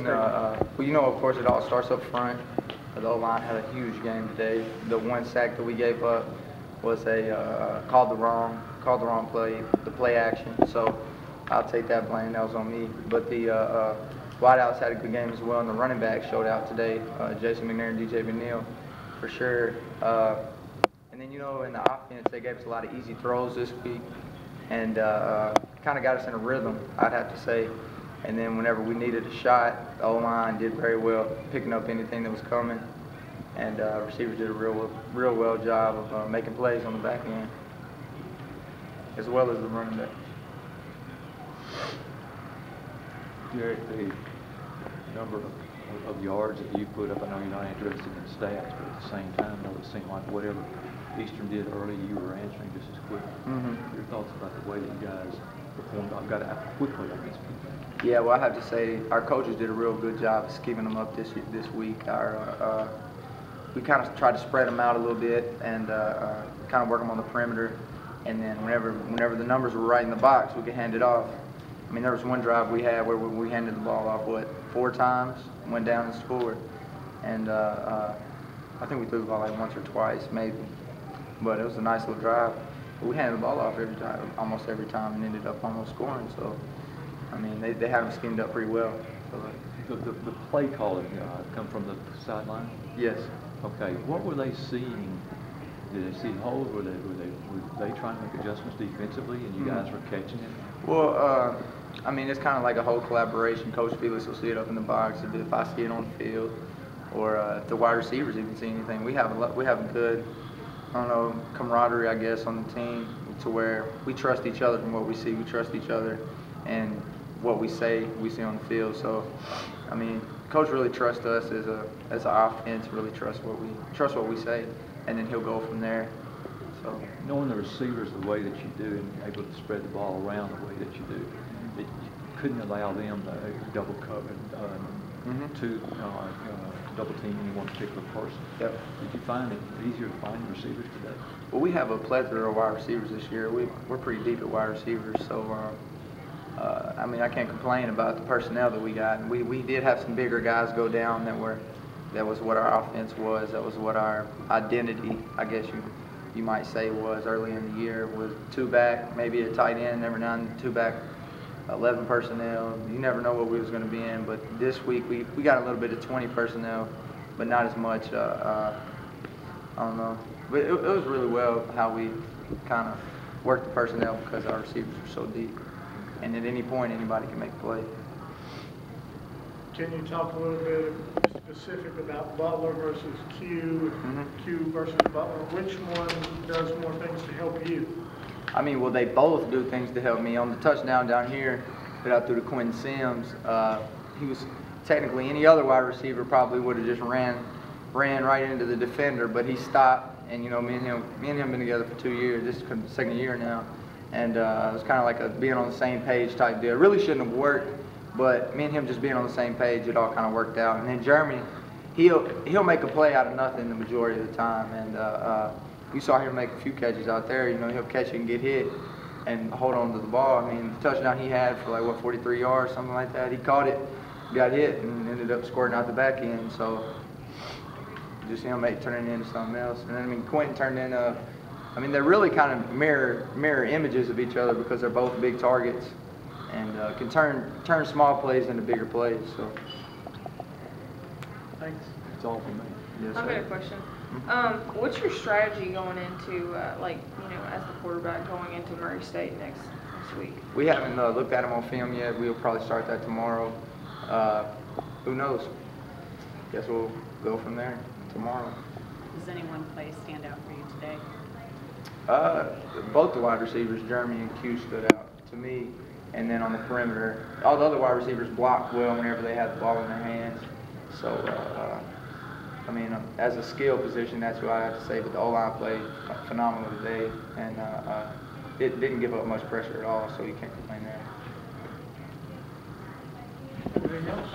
Well, of course, it all starts up front. The O-line had a huge game today. The one sack that we gave up was a called the wrong play, the play action. So I'll take that blame. That was on me. But the wideouts had a good game as well, and the running back showed out today. Jason McNair and DJ McNeil, for sure. And then in the offense, they gave us a lot of easy throws this week, and kind of got us in a rhythm, I'd have to say. And then whenever we needed a shot, the O-line did very well, picking up anything that was coming. And receivers did a real well job of making plays on the back end, as well as the running back. Derek, the number of yards that you put up, I know you're not interested in stats, but at the same time, it seemed like whatever Eastern did early, you were answering just as quick. Your thoughts about the way that you guys performed, got out quickly against people? Yeah, well, I have to say our coaches did a real good job of keeping them up this week. We kind of tried to spread them out a little bit and kind of work them on the perimeter. And then whenever the numbers were right in the box, we could hand it off. I mean, there was one drive we had where we handed the ball off, 4 times, went down and scored. And I think we threw the ball like once or twice, maybe. But it was a nice little drive. But we handed the ball off almost every time, and ended up almost scoring. So, I mean, they have them schemed up pretty well. So, the play calling come from the sideline? Yes. Okay. What were they seeing? Did they see holes? Were they trying to make adjustments defensively, and you guys were catching it? Well, I mean, it's kind of like a whole collaboration. Coach Felix will see it up in the box if I see it on the field, or if the wide receivers even see anything. We have a good, camaraderie, I guess, on the team, to where we trust each other from what we see. We trust each other, and what we say, we see on the field. So, I mean, Coach really trusts us as an offense. Really trusts what we say, and then he'll go from there. So, knowing the receivers the way that you do, and able to spread the ball around the way that you do, you couldn't allow them to double cover, to double team any one particular person. Yep. Did you find it easier to find receivers today? Well, we have a plethora of wide receivers this year. We're pretty deep at wide receivers, so I mean, I can't complain about the personnel that we got. We did have some bigger guys go down that was what our offense was. That was what our identity, I guess you might say, was early in the year. Was 2 back, maybe a tight end, every now and then 2 back, 11 personnel. You never know what we was going to be in. But this week we got a little bit of 20 personnel, but not as much. I don't know. But it was really well how we kind of worked the personnel, because our receivers are so deep. And at any point, anybody can make a play. Can you talk a little bit specific about Butler versus Q, Q versus Butler? Which one does more things to help you? I mean, well, they both do things to help me. On the touchdown down here, put out through to Quinn Sims, he was technically, any other wide receiver probably would have just ran right into the defender, but he stopped. And me and him been together for 2 years. This is the 2nd year now. And it was kind of like being on the same page type deal. It really shouldn't have worked, but me and him just being on the same page, it all kind of worked out. And then Jeremy, he'll make a play out of nothing the majority of the time. And we saw him make a few catches out there. He'll catch it and get hit and hold on to the ball. I mean, the touchdown he had for 43 yards, something like that. He caught it, got hit, and ended up scoring out the back end. So just turning it into something else. And then, I mean, Quentin turned in I mean, they're really kind of mirror images of each other, because they're both big targets and can turn small plays into bigger plays. So, thanks. It's all for me. Yes, I've got a question. What's your strategy going into, as the quarterback going into Murray State next week? We haven't looked at them on film yet. We'll probably start that tomorrow. Who knows? Guess we'll go from there tomorrow. Does anyone play stand out for you today? Both the wide receivers, Jeremy and Q, stood out to me. And then on the perimeter, all the other wide receivers blocked well whenever they had the ball in their hands. So, I mean, as a skill position, that's what I have to say. But the O-line played phenomenal today, and it didn't give up much pressure at all, so you can't complain there. Anything else?